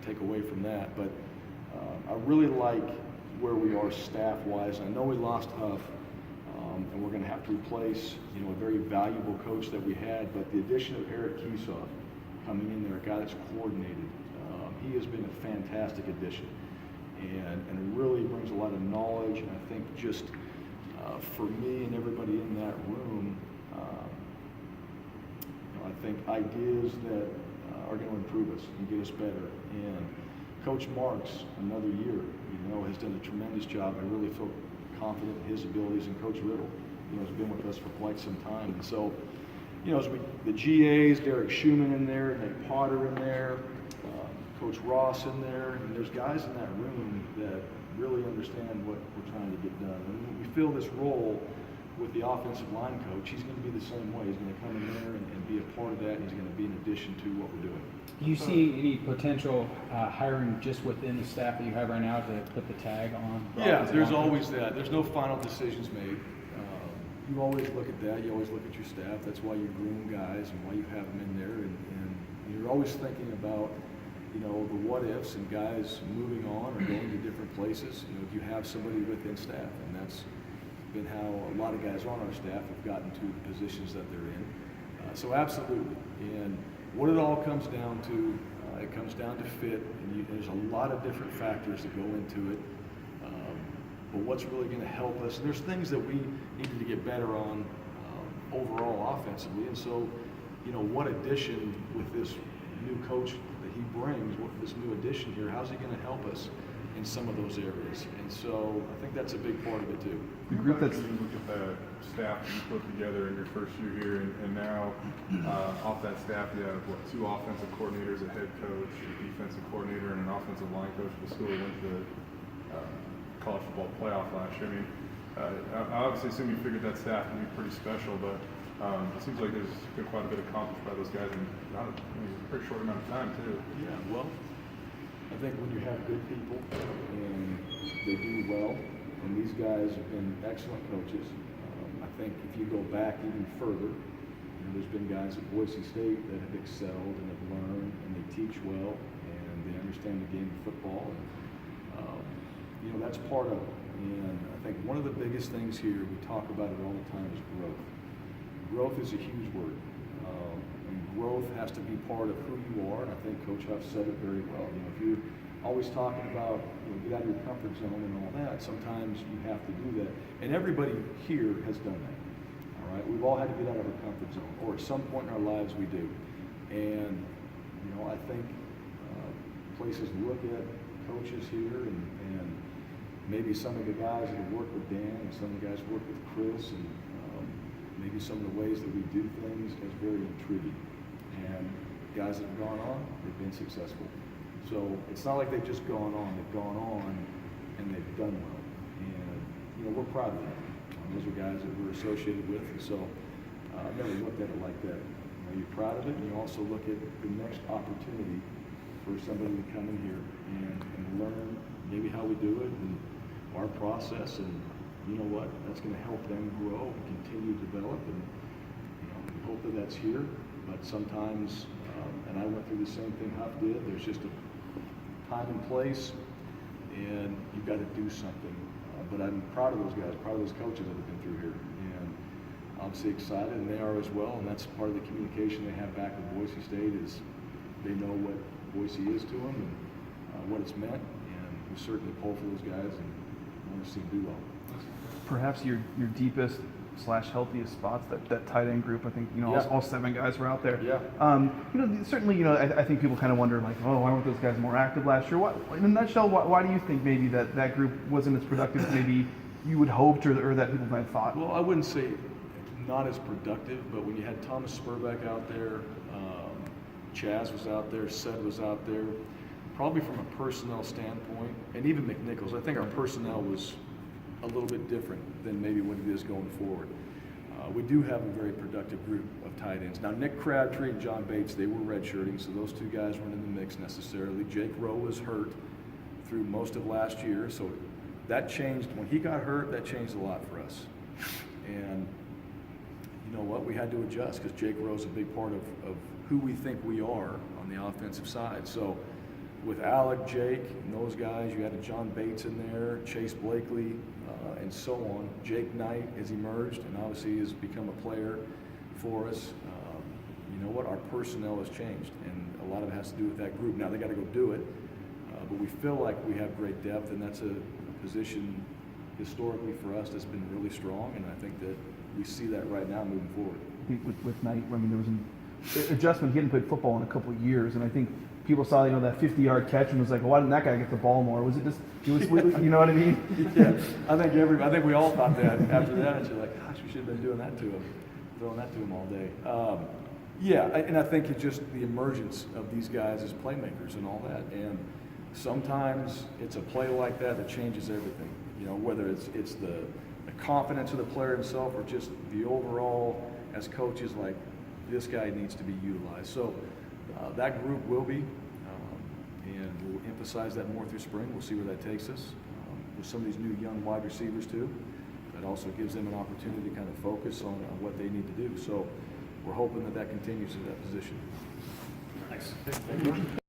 take away from that. But I really like where we are staff-wise. I know we lost Huff, and we're going to have to replace, a very valuable coach that we had. But the addition of Eric Keesoff coming in there, a guy that's coordinated, he has been a fantastic addition, and really brings a lot of knowledge. And I think just for me and everybody in that room, I think ideas that are going to improve us and get us better. And Coach Marks, another year, has done a tremendous job. I really feel confident in his abilities. And Coach Riddle, has been with us for quite some time. And so, as the GAs, Derek Schumann in there, Nate Potter in there, Coach Ross in there, and there's guys in that room that really understand what we're trying to get done. And when we fill this role with the offensive line coach, he's going to be the same way. He's going to come in there and be a part of that, and he's going to be in addition to what we're doing. Do you see any potential hiring just within the staff that you have right now to put the tag on? Yeah, there's always that. There's no final decisions made. You always look at that. You always look at your staff. That's why you groom guys and why you have them in there. And you're always thinking about, the what ifs and guys moving on or going to different places. Do you have somebody within staff? And that's been how a lot of guys on our staff have gotten to the positions that they're in. So absolutely. And what it all comes down to, it comes down to fit. And there's a lot of different factors that go into it. But what's really going to help us? And there's things that we needed to get better on overall offensively. And so, what addition with this new coach that he brings, this new addition here, how's he going to help us in some of those areas? And so I think that's a big part of it too. The group that's you look at the staff that you put together in your first year here, and now off that staff you have two offensive coordinators, a head coach, a defensive coordinator, and an offensive line coach for the school who went to the college football playoff last year. I mean, I obviously assume you figured that staff to be pretty special, but it seems like there's been quite a bit accomplished by those guys in a pretty short amount of time too. Yeah, well, I think when you have good people and they do well, and these guys have been excellent coaches. I think if you go back even further, there's been guys at Boise State that have excelled and have learned, and they teach well, and they understand the game of football. And, that's part of it. And I think one of the biggest things here, we talk about it all the time, is growth. Growth is a huge word. And growth has to be part of who you are, and I think Coach Huff said it very well. If you're always talking about get out of your comfort zone and all that, sometimes you have to do that. And everybody here has done that. All right, we've all had to get out of our comfort zone, or at some point in our lives we do. And I think places look at coaches here, and maybe some of the guys that have worked with Dan, and some of the guys who work with Chris, and maybe some of the ways that we do things is very intriguing. And guys that have gone on, they've been successful. So it's not like they've just gone on. They've gone on and they've done well. And, we're proud of that. Those are guys that we're associated with. And so I've never looked at it like that. You're proud of it, and you also look at the next opportunity for somebody to come in here and learn maybe how we do it and our process. And you know what? That's going to help them grow and continue to develop. And we hope that that's here. But sometimes, and I went through the same thing Huff did, there's just a time and place, and you've got to do something. But I'm proud of those guys, proud of those coaches that have been through here. And obviously excited, and they are as well. And that's part of the communication they have back with Boise State, is they know what Boise is to them and what it's meant. And we certainly pull for those guys and want to see them do well. Perhaps your deepest / healthiest spots, that tight end group. I think all 7 guys were out there. Yeah. Certainly, I think people kind of wonder, like, oh, why weren't those guys more active last year? In a nutshell, why do you think maybe that group wasn't as productive as maybe you would hoped or that people might have thought? Well, I wouldn't say not as productive, but when you had Thomas Spurbeck out there, Chaz was out there, Sed was out there, probably from a personnel standpoint, and even McNichols, I think our personnel was a little bit different than maybe what it is going forward. We do have a very productive group of tight ends. Now, Nick Crabtree and John Bates, they were redshirting, so those 2 guys weren't in the mix necessarily. Jake Rowe was hurt through most of last year, so that changed. When he got hurt, that changed a lot for us. And you know what? We had to adjust, because Jake Rowe's a big part of who we think we are on the offensive side. So with Alec, Jake, and those guys, you added John Bates in there, Chase Blakely, and so on. Jake Knight has emerged and obviously has become a player for us. You know what? Our personnel has changed, and a lot of it has to do with that group. Now they got to go do it, but we feel like we have great depth, and that's a position historically for us that's been really strong, and I think that we see that right now moving forward. I think with Knight, I mean, there was an adjustment. He hadn't played football in a couple of years, and I think people saw, you know, that 50-yard catch and was like, well, why didn't that guy get the ball more? Was it just, you know what I mean? Yeah, I think we all thought that after that. It's like, gosh, we should have been doing that to him, throwing that to him all day. And I think it's just the emergence of these guys as playmakers and all that. And sometimes it's a play like that that changes everything. You know, whether it's the confidence of the player himself or just the overall, as coaches, like, this guy needs to be utilized. So that group will be, and we'll emphasize that more through spring. We'll see where that takes us. With some of these new young wide receivers too, that also gives them an opportunity to kind of focus on what they need to do. So we're hoping that continues in that position. Thanks. Thank you.